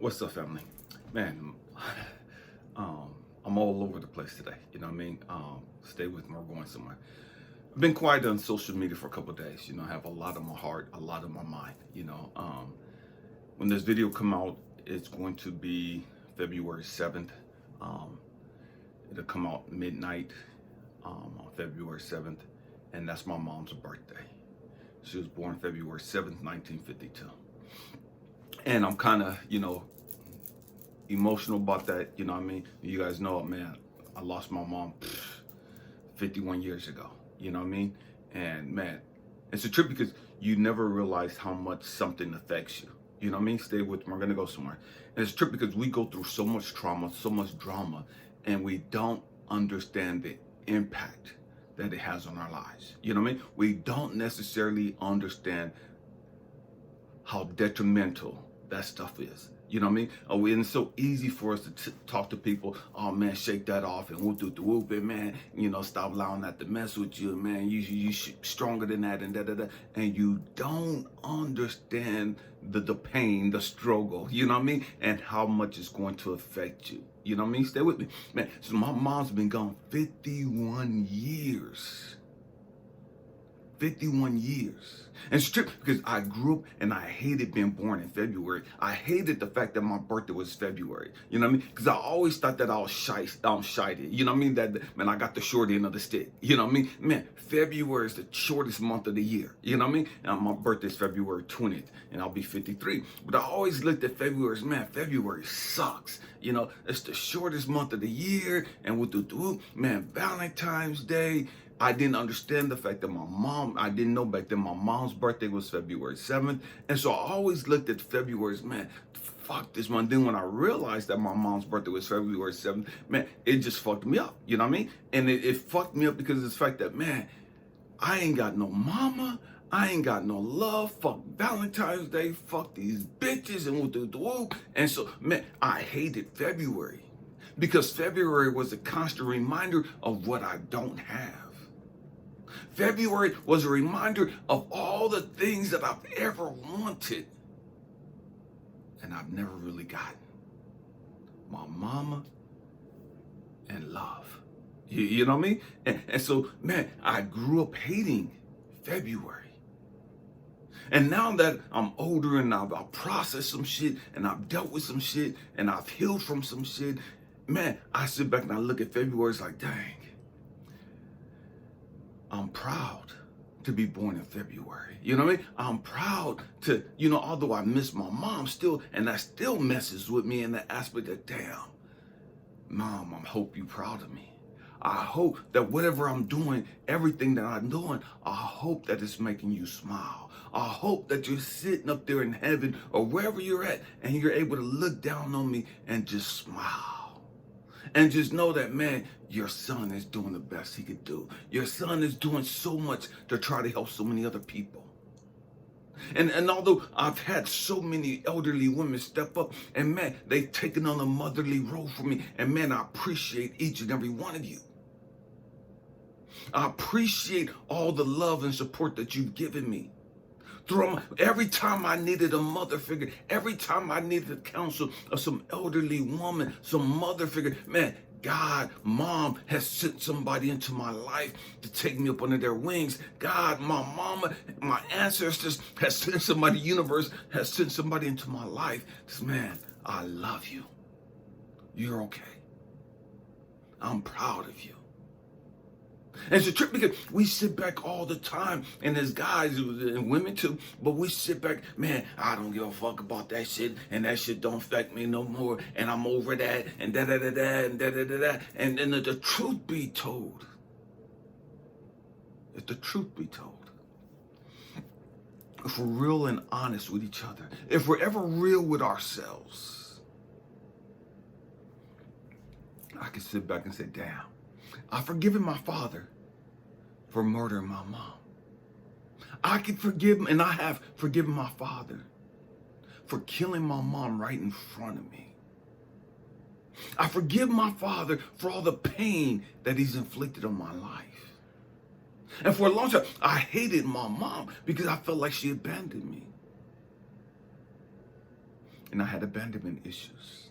What's up, family? Man, I'm all over the place today. You know what I mean? Stay with me. We're going somewhere. I've been quiet on social media for a couple of days. I have a lot on my heart, a lot on my mind. When this video come out, it's going to be February 7th. Um, it'll come out midnight on February 7th, and that's my mom's birthday. She was born February 7th, 1952. And I'm kind of, emotional about that. You know what I mean? You guys know, man, I lost my mom 51 years ago. You know what I mean? And man, it's a trip because you never realize how much something affects you. You know what I mean? Stay with me. We're going to go somewhere. And it's a trip because we go through so much trauma, so much drama, and we don't understand the impact that it has on our lives. You know what I mean? We don't necessarily understand how detrimental that stuff is. You know what I mean? And it's so easy for us to talk to people. Oh man, shake that off and whoop the whoop it, man. Stop allowing that to mess with you, man. You stronger than that and da da da. And you don't understand the pain, the struggle. You know what I mean? And how much it's going to affect you. You know what I mean? Stay with me, man. So my mom's been gone 51 years. 51 years. And it's true because I grew up and I hated being born in February. I hated the fact that my birthday was February. You know what I mean? Because I always thought that I was shy. You know what I mean? That, man, I got the short end of the stick. You know what I mean? Man, February is the shortest month of the year. You know what I mean? And my birthday is February 20th and I'll be 53. But I always looked at February as, man, February sucks. It's the shortest month of the year. And with man, Valentine's Day, I didn't understand the fact that I didn't know back then my mom's birthday was February 7th. And so I always looked at February as, man, fuck this one. Then when I realized that my mom's birthday was February 7th, man, it just fucked me up. You know what I mean? And it fucked me up because of the fact that, man, I ain't got no mama. I ain't got no love. Fuck Valentine's Day. Fuck these bitches and whoop. And so, man, I hated February because February was a constant reminder of what I don't have. February was a reminder of all the things that I've ever wanted and I've never really gotten. My mama and love. You know what I mean? And so, man, I grew up hating February. And now that I'm older and I've processed some shit and I've dealt with some shit and I've healed from some shit, man, I sit back and I look at February, it's like, dang. I'm proud to be born in February. You know what I mean? I'm proud to, although I miss my mom still, and that still messes with me in the aspect of, damn, mom, I hope you're proud of me. I hope that whatever I'm doing, everything that I'm doing, I hope that it's making you smile. I hope that you're sitting up there in heaven or wherever you're at and you're able to look down on me and just smile. And just know that, man, your son is doing the best he could do. Your son is doing so much to try to help so many other people. And although I've had so many elderly women step up, and man, they've taken on a motherly role for me. And man, I appreciate each and every one of you. I appreciate all the love and support that you've given me. Every time I needed a mother figure, every time I needed the counsel of some elderly woman, some mother figure, man, God, mom has sent somebody into my life to take me up under their wings. God, my mama, my ancestors has sent somebody, universe has sent somebody into my life. This man, I love you. You're okay. I'm proud of you. And it's a trip because we sit back all the time, and as guys and women too, but we sit back, man, I don't give a fuck about that shit, and that shit don't affect me no more, and I'm over that, and da-da-da-da, and da-da-da-da. And then the truth be told, if the truth be told, if we're real and honest with each other, if we're ever real with ourselves, I can sit back and say, damn, I've forgiven my father for murdering my mom. I can forgive him, and I have forgiven my father for killing my mom right in front of me. I forgive my father for all the pain that he's inflicted on my life. And for a long time, I hated my mom because I felt like she abandoned me. and I had abandonment issues.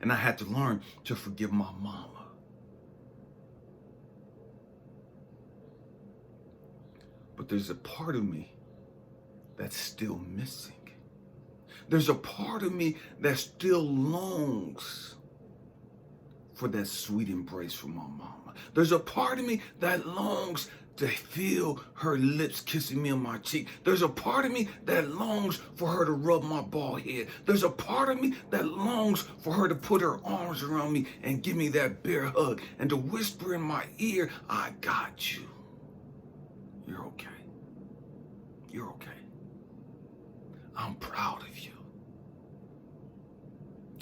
And I had to learn to forgive my mama. But there's a part of me that's still missing. There's a part of me that still longs for that sweet embrace from my mama. There's a part of me that longs to feel her lips kissing me on my cheek. There's a part of me that longs for her to rub my bald head. There's a part of me that longs for her to put her arms around me and give me that bear hug and to whisper in my ear, I got you. You're okay. You're okay. I'm proud of you.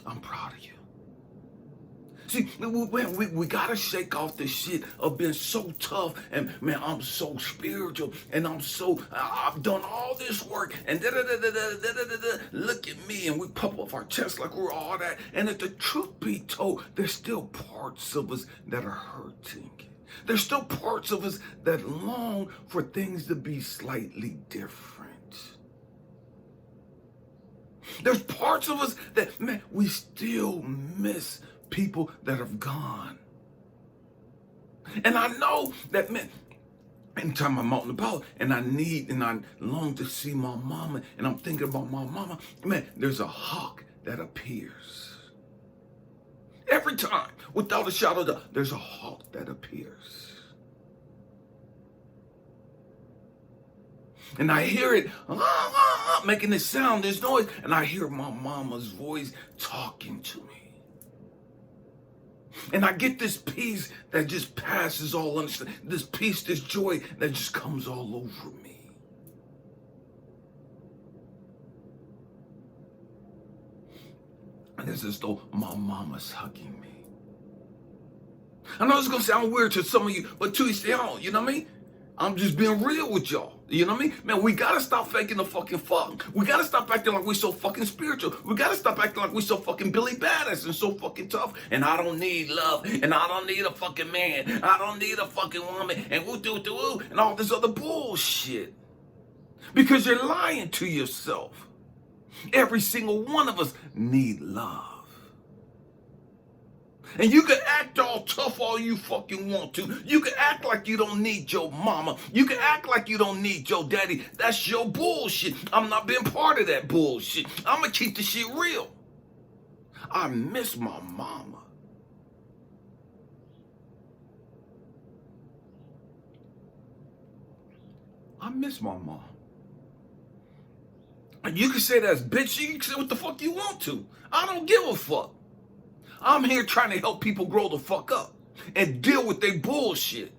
I'm proud of you. See, we gotta shake off this shit of being so tough and man, I'm so spiritual and I've done all this work and look at me, and we puff off our chest like we're all that. And if the truth be told, there's still parts of us that are hurting. There's still parts of us that long for things to be slightly different. There's parts of us that, man, we still miss people that have gone. And I know that, man, anytime I'm out and about and I long to see my mama and I'm thinking about my mama, man, there's a hawk that appears. Every time, without a shadow of a doubt, there's a hawk that appears. And I hear it making this sound, this noise, and I hear my mama's voice talking to me. And I get this peace that just passes all understanding. This peace, this joy that just comes all over me. And it's as though my mama's hugging me. I know it's going to sound weird to some of you, but to each their own, you know what I mean? I'm just being real with y'all. You know what I mean? Man, we gotta stop faking the fucking fuck. We gotta stop acting like we so fucking spiritual. We gotta stop acting like we so fucking Billy Badass and so fucking tough. And I don't need love. And I don't need a fucking man. I don't need a fucking woman. And woo-doo-doo-woo. And all this other bullshit. Because you're lying to yourself. Every single one of us need love. And you can act all tough all you fucking want to. You can act like you don't need your mama. You can act like you don't need your daddy. That's your bullshit. I'm not being part of that bullshit. I'm going to keep the shit real. I miss my mama. I miss my mom. And you can say that's bitch. You can say what the fuck you want to. I don't give a fuck. I'm here trying to help people grow the fuck up and deal with their bullshit.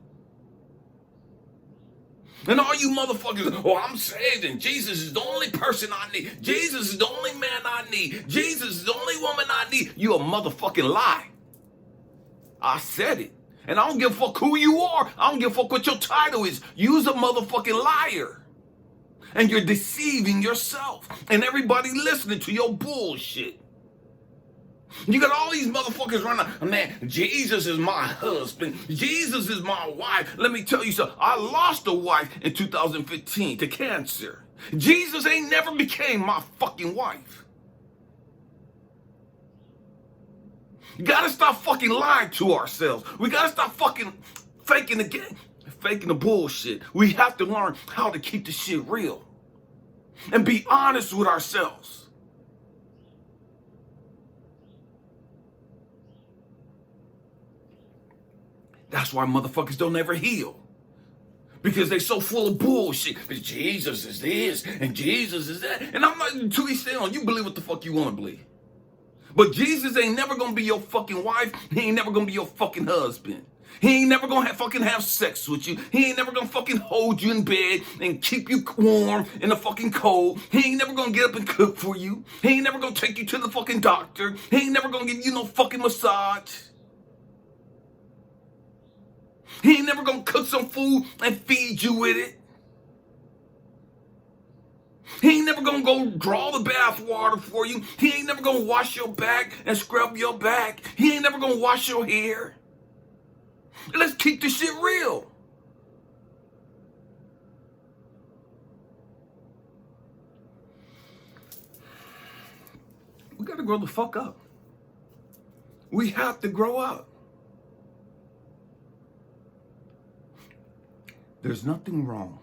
And all you motherfuckers, oh, I'm saved and Jesus is the only person I need. Jesus is the only man I need. Jesus is the only woman I need. You a motherfucking lie. I said it. And I don't give a fuck who you are. I don't give a fuck what your title is. You's a motherfucking liar. And you're deceiving yourself and everybody listening to your bullshit. You got all these motherfuckers running, man, Jesus is my husband. Jesus is my wife. Let me tell you something. I lost a wife in 2015 to cancer. Jesus ain't never became my fucking wife. You gotta stop fucking lying to ourselves. We gotta stop fucking faking the bullshit. We have to learn how to keep the shit real and be honest with ourselves. That's why motherfuckers don't ever heal. Because they so full of bullshit. Jesus is this and Jesus is that. And I'm not to each their own. You believe what the fuck you want to believe. But Jesus ain't never going to be your fucking wife. He ain't never going to be your fucking husband. He ain't never going to fucking have sex with you. He ain't never going to fucking hold you in bed and keep you warm in the fucking cold. He ain't never going to get up and cook for you. He ain't never going to take you to the fucking doctor. He ain't never going to give you no fucking massage. He ain't never gonna cook some food and feed you with it. He ain't never gonna go draw the bath water for you. He ain't never gonna wash your back and scrub your back. He ain't never gonna wash your hair. Let's keep this shit real. We got to grow the fuck up. We have to grow up. There's nothing wrong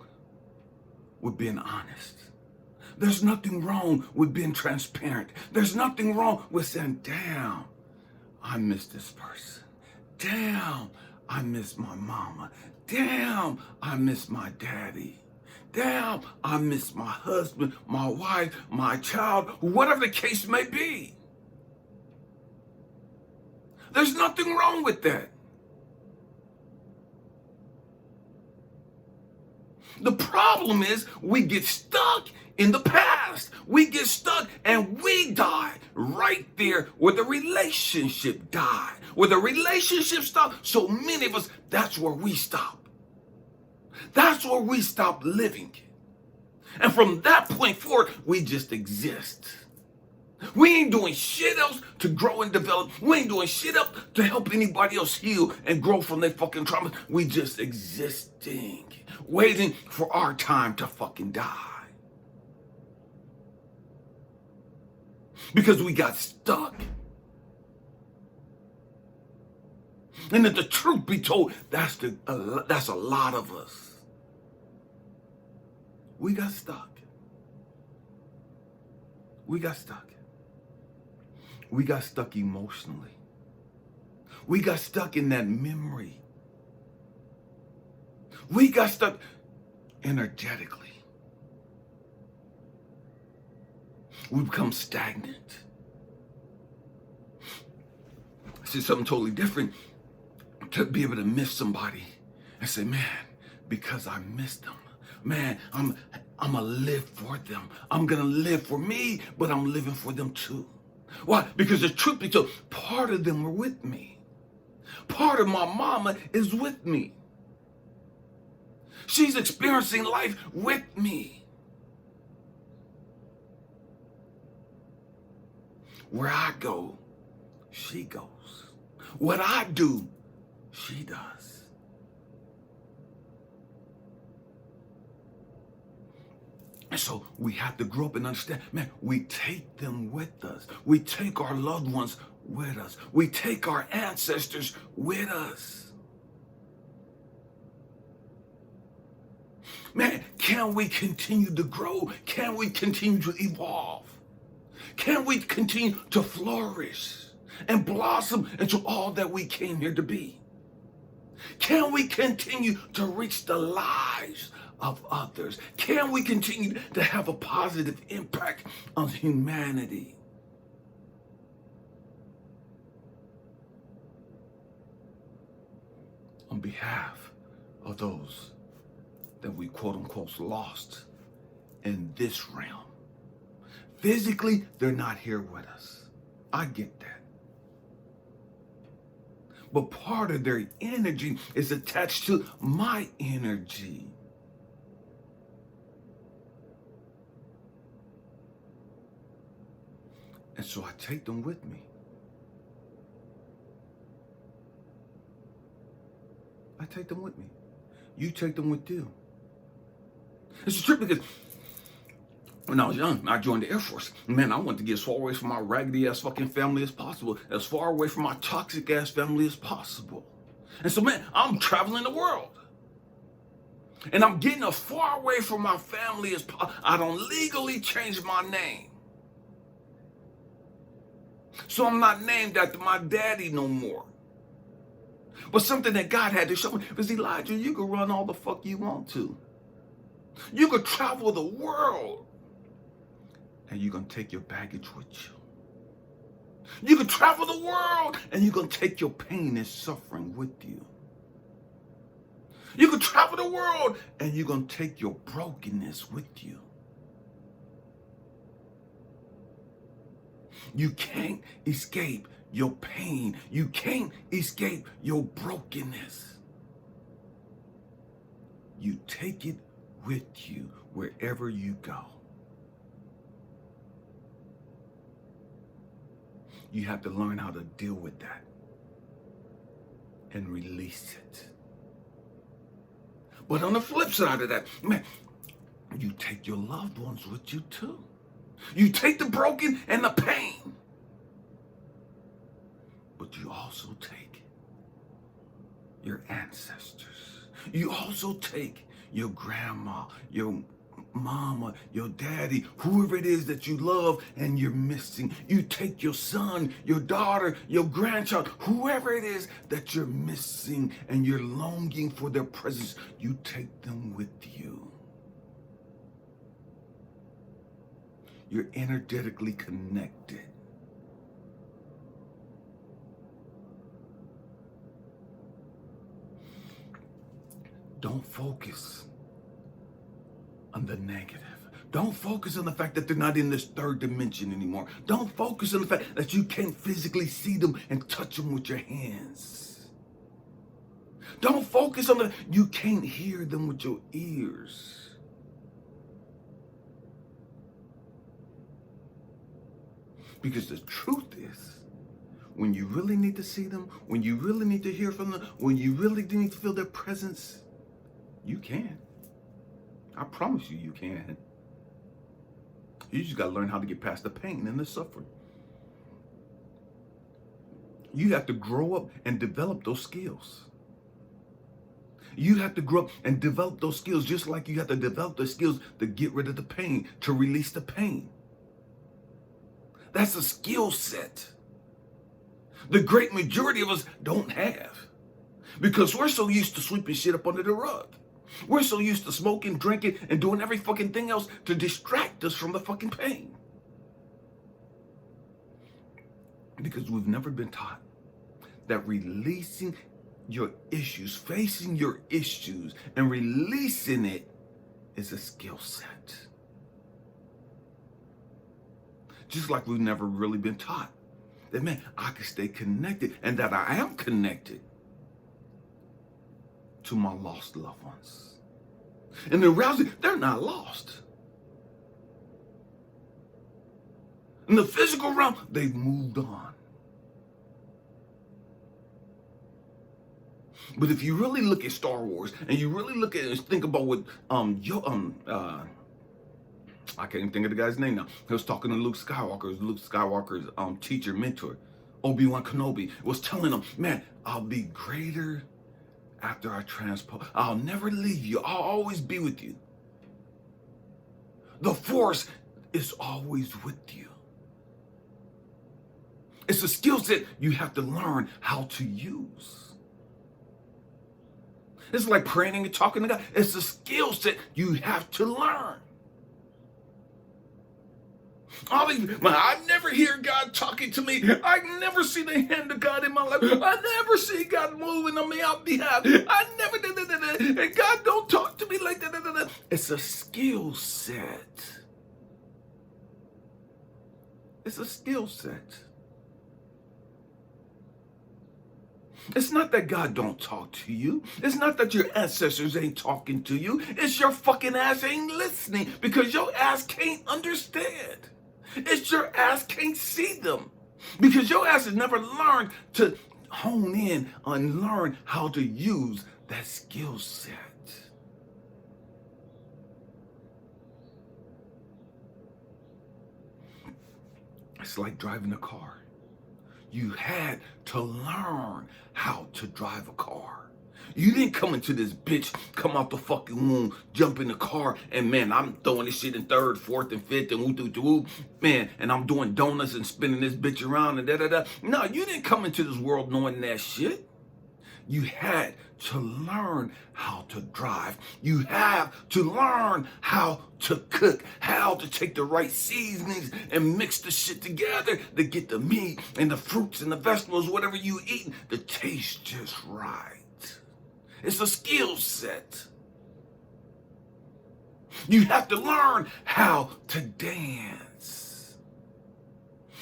with being honest. There's nothing wrong with being transparent. There's nothing wrong with saying, damn, I miss this person. Damn, I miss my mama. Damn, I miss my daddy. Damn, I miss my husband, my wife, my child, whatever the case may be. There's nothing wrong with that. The problem is we get stuck in the past. We get stuck and we die right there where the relationship died. Where the relationship stopped, so many of us, that's where we stop. That's where we stop living. And from that point forward, we just exist. We ain't doing shit else to grow and develop. We ain't doing shit else to help anybody else heal and grow from their fucking trauma. We just existing, waiting for our time to fucking die. Because we got stuck. And if the truth be told, that's a lot of us. We got stuck. We got stuck. We got stuck emotionally. We got stuck in that memory. We got stuck energetically. We become stagnant. This is something totally different to be able to miss somebody and say, man, because I missed them, man, I'm gonna live for them. I'm gonna live for me, but I'm living for them too. Why? Because the truth be told, part of them were with me. Part of my mama is with me. She's experiencing life with me. Where I go, she goes. What I do, she does. And so we have to grow up and understand, man, we take them with us. We take our loved ones with us. We take our ancestors with us. Man, can we continue to grow? Can we continue to evolve? Can we continue to flourish and blossom into all that we came here to be? Can we continue to reach the lives of others? Can we continue to have a positive impact on humanity? On behalf of those that we quote unquote lost in this realm. Physically, they're not here with us. I get that. But part of their energy is attached to my energy. And so I take them with me. I take them with me. You take them with you. It's a trip because when I was young, I joined the Air Force. Man, I wanted to get as far away from my raggedy ass fucking family as possible, as far away from my toxic ass family as possible. And so, man, I'm traveling the world. And I'm getting as far away from my family as possible. I don't legally change my name. So I'm not named after my daddy no more. But something that God had to show me was, Elijah, you can run all the fuck you want to. You could travel the world. And you're going to take your baggage with you. You can travel the world and you're going to take your pain and suffering with you. You can travel the world and you're going to take your brokenness with you. You can't escape your pain. You can't escape your brokenness. You take it with you wherever you go. You have to learn how to deal with that and release it. But on the flip side of that, man, you take your loved ones with you too. You take the broken and the pain. also take your ancestors. You also take your grandma, your mama, your daddy, whoever it is that you love and you're missing. You take your son, your daughter, your grandchild, whoever it is that you're missing and you're longing for their presence. You take them with you. You're energetically connected. Don't focus on the negative. Don't focus on the fact that they're not in this third dimension anymore. Don't focus on the fact that you can't physically see them and touch them with your hands. Don't focus on the you can't hear them with your ears. Because the truth is, when you really need to see them, when you really need to hear from them, when you really need to feel their presence, you can. I promise you, you can. You just got to learn how to get past the pain and the suffering. You have to grow up and develop those skills. You have to grow up and develop those skills just like you have to develop the skills to get rid of the pain, to release the pain. That's a skill set the great majority of us don't have, because we're so used to sweeping shit up under the rug. We're so used to smoking, drinking, and doing every fucking thing else to distract us from the fucking pain. Because we've never been taught that releasing your issues, facing your issues, and releasing it is a skill set. Just like we've never really been taught that, man, I can stay connected and that I am connected to my lost loved ones. And the reality, they're not lost. In the physical realm, they've moved on. But if you really look at Star Wars and you really look at it and think about what I can't even think of the guy's name now. He was talking to Luke Skywalker's teacher, mentor, Obi-Wan Kenobi, was telling him, man, I'll be greater after I transpose. I'll never leave you. I'll always be with you. The Force is always with you. It's a skill set you have to learn how to use. It's like praying and talking to God. It's a skill set you have to learn. I never hear God talking to me. I never see the hand of God in my life. I never see God moving on my behalf. I never did. And God don't talk to me like that. It's a skill set. It's a skill set. It's not that God don't talk to you. It's not that your ancestors ain't talking to you. It's your fucking ass ain't listening because your ass can't understand. It's your ass can't see them because your ass has never learned to hone in and learn how to use that skill set. It's like driving a car. You had to learn how to drive a car. You didn't come into this bitch, come out the fucking womb, jump in the car, and man, I'm throwing this shit in third, fourth, and fifth, and woo, man, and I'm doing donuts and spinning this bitch around and da-da-da. No, you didn't come into this world knowing that shit. You had to learn how to drive. You have to learn how to cook, how to take the right seasonings and mix the shit together to get the meat and the fruits and the vegetables, whatever you eat, to taste just right. It's a skill set. You have to learn how to dance.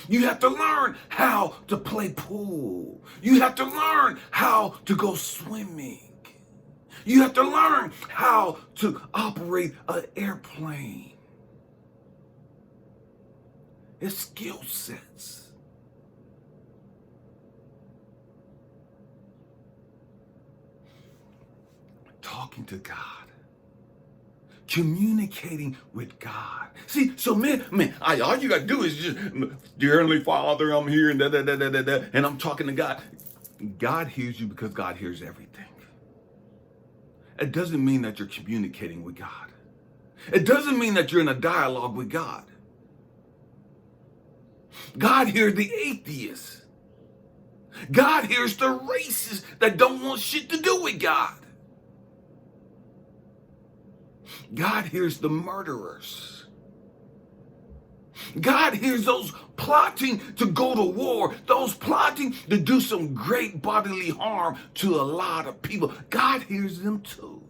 You have to learn how to play pool. You have to learn how to go swimming. You have to learn how to operate an airplane. It's skill sets. Talking to God, communicating with God. See, so man, all you gotta do is just, dear Heavenly Father, I'm here and and I'm talking to God. God hears you because God hears everything. It doesn't mean that you're communicating with God. It doesn't mean that you're in a dialogue with God. God hears the atheists. God hears the racists that don't want shit to do with God. God hears the murderers. God hears those plotting to go to war, those plotting to do some great bodily harm to a lot of people. God hears them too.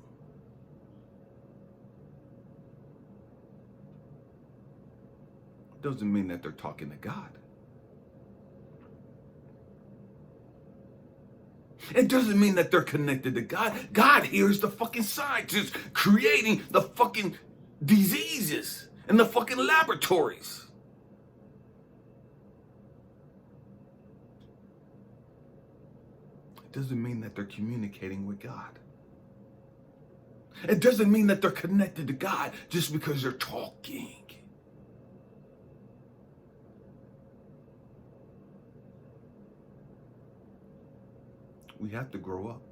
Doesn't mean that they're talking to God. It doesn't mean that they're connected to God. God hears the fucking scientists creating the fucking diseases in the fucking laboratories. It doesn't mean that they're communicating with God. It doesn't mean that they're connected to God just because they're talking. We have to grow up.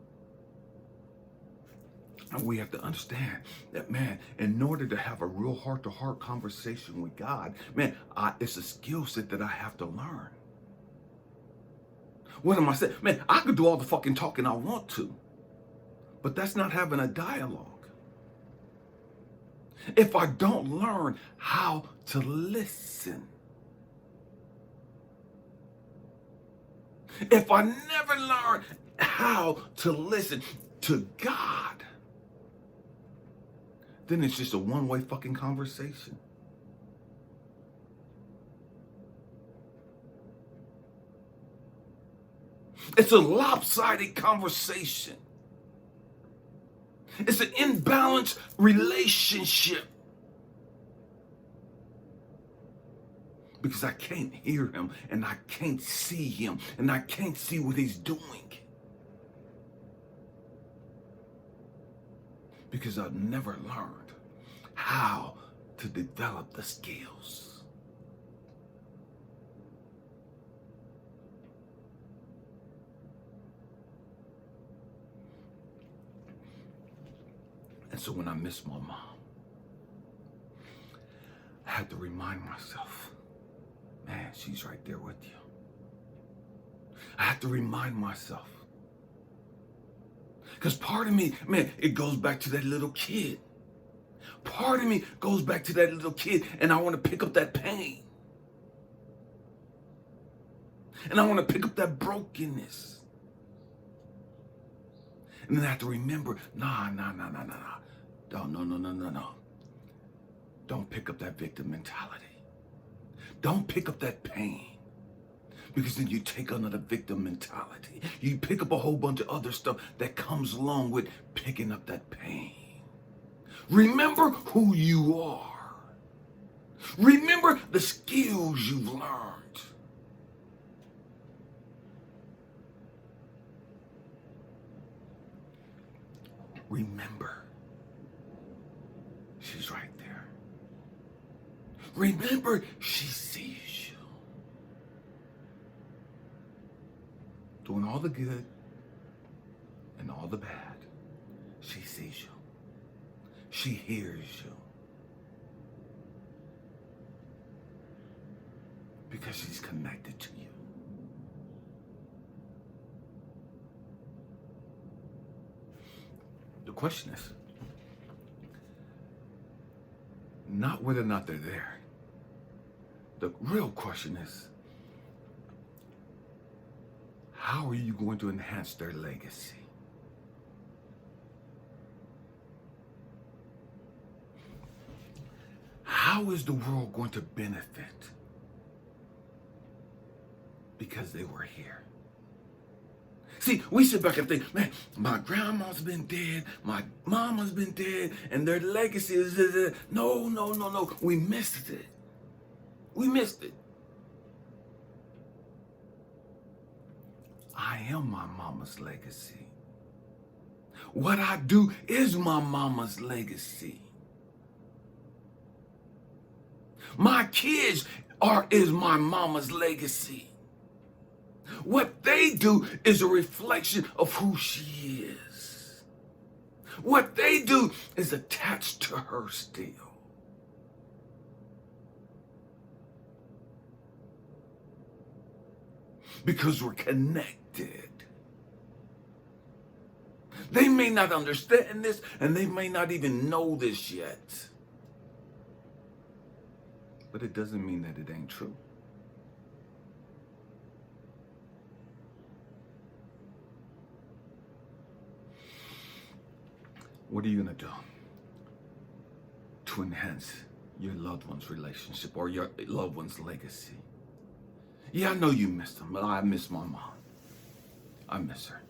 And we have to understand that, man, in order to have a real heart-to-heart conversation with God, man, it's a skill set that I have to learn. What am I saying? Man, I could do all the fucking talking I want to, but that's not having a dialogue. If I don't learn how to listen, if I never learn how to listen to God, then it's just a one-way fucking conversation. It's a lopsided conversation. It's an imbalanced relationship. Because I can't hear him, and I can't see him, and I can't see what he's doing. Because I've never learned how to develop the skills. And so when I miss my mom, I have to remind myself, man, she's right there with you. I have to remind myself. Because part of me, man, it goes back to that little kid. Part of me goes back to that little kid, and I want to pick up that pain. And I want to pick up that brokenness. And then I have to remember, no. Don't pick up that victim mentality. Don't pick up that pain. Because then you take on the victim mentality. You pick up a whole bunch of other stuff that comes along with picking up that pain. Remember who you are. Remember the skills you've learned. Remember, she's right there. Remember, she sees you. Doing all the good and all the bad. She sees you. She hears you. Because she's connected to you. The question is not whether or not they're there. The real question is, how are you going to enhance their legacy? How is the world going to benefit because they were here? See, we sit back and think, man, my grandma's been dead, my mama's been dead, and their legacy is... No. We missed it. We missed it. I am my mama's legacy. What I do is my mama's legacy. My kids is my mama's legacy. What they do is a reflection of who she is. What they do is attached to her still. Because we're connected. They may not understand this, and they may not even know this yet. But it doesn't mean that it ain't true. What are you going to do to enhance your loved one's relationship or your loved one's legacy? Yeah, I know you missed them, but I miss my mom. I miss her.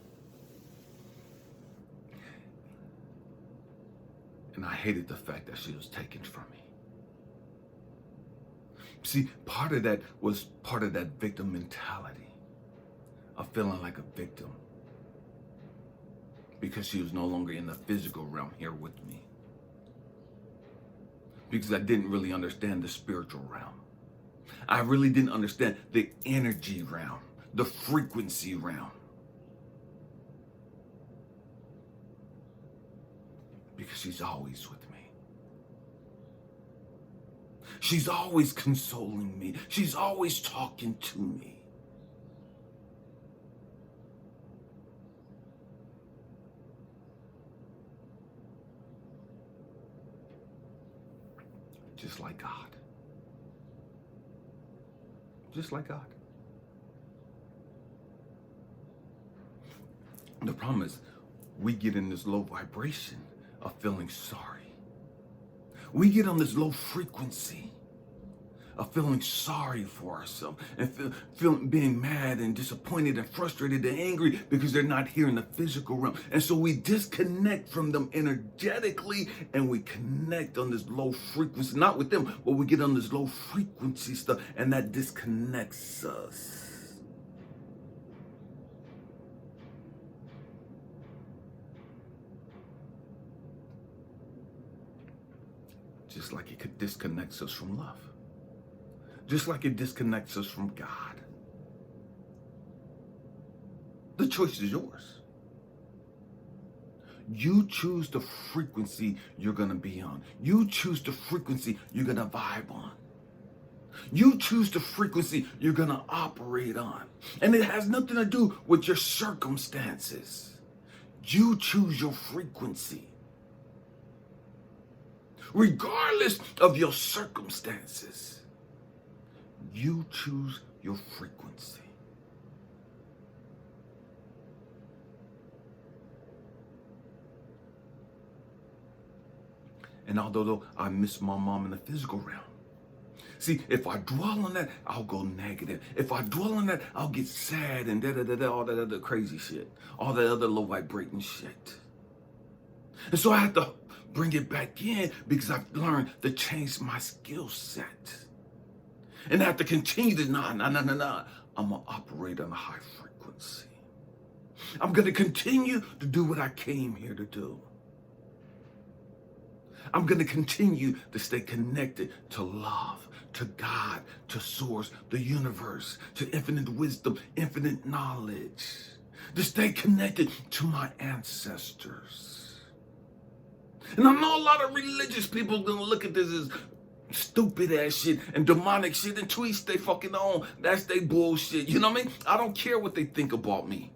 And I hated the fact that she was taken from me. See, part of that was part of that victim mentality of feeling like a victim because she was no longer in the physical realm here with me. Because I didn't really understand the spiritual realm. I really didn't understand the energy realm, the frequency realm. Because she's always with me. She's always consoling me. She's always talking to me. Just like God. Just like God. The problem is, we get in this low vibration of feeling sorry. We get on this low frequency of feeling sorry for ourselves and feeling being mad and disappointed and frustrated and angry because they're not here in the physical realm. And so we disconnect from them energetically and we connect on this low frequency, not with them, but we get on this low frequency stuff and that disconnects us. Just like it could disconnect us from love. Just like it disconnects us from God. The choice is yours. You choose the frequency you're going to be on. You choose the frequency you're going to vibe on. You choose the frequency you're going to operate on. And it has nothing to do with your circumstances. You choose your frequency. Regardless of your circumstances. You choose your frequency. And although I miss my mom in the physical realm, see, if I dwell on that, I'll go negative. If I dwell on that, I'll get sad and all that other crazy shit, all that other low vibrating shit. And so I have to bring it back in because I've learned to change my skill set. And I have to continue to, I'm going to operate on a high frequency. I'm going to continue to do what I came here to do. I'm going to continue to stay connected to love, to God, to source, the universe, to infinite wisdom, infinite knowledge. To stay connected to my ancestors. And I know a lot of religious people are going to look at this as stupid ass shit and demonic shit and tweets they fucking own. That's they bullshit. You know what I mean? I don't care what they think about me.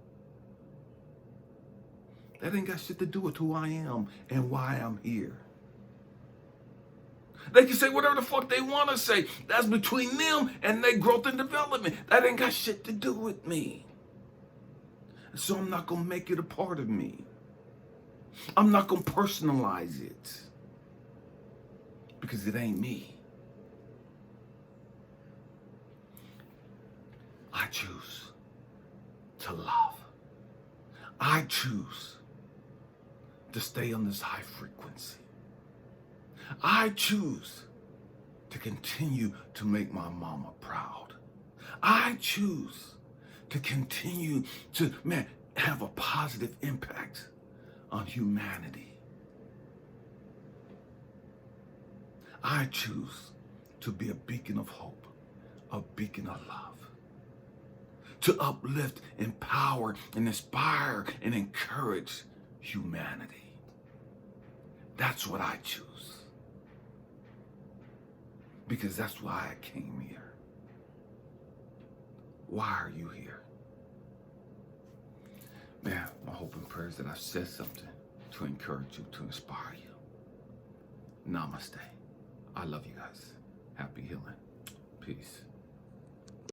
That ain't got shit to do with who I am and why I'm here. They can say whatever the fuck they want to say. That's between them and their growth and development. That ain't got shit to do with me. So I'm not going to make it a part of me. I'm not going to personalize it. Because it ain't me. I choose to love. I choose to stay on this high frequency. I choose to continue to make my mama proud. I choose to continue to, have a positive impact on humanity. I choose to be a beacon of hope, a beacon of love, to uplift, empower, and inspire and encourage humanity. That's what I choose. Because that's why I came here. Why are you here? Man, my hope and prayer is that I've said something to encourage you, to inspire you. Namaste. I love you guys. Happy healing. Peace.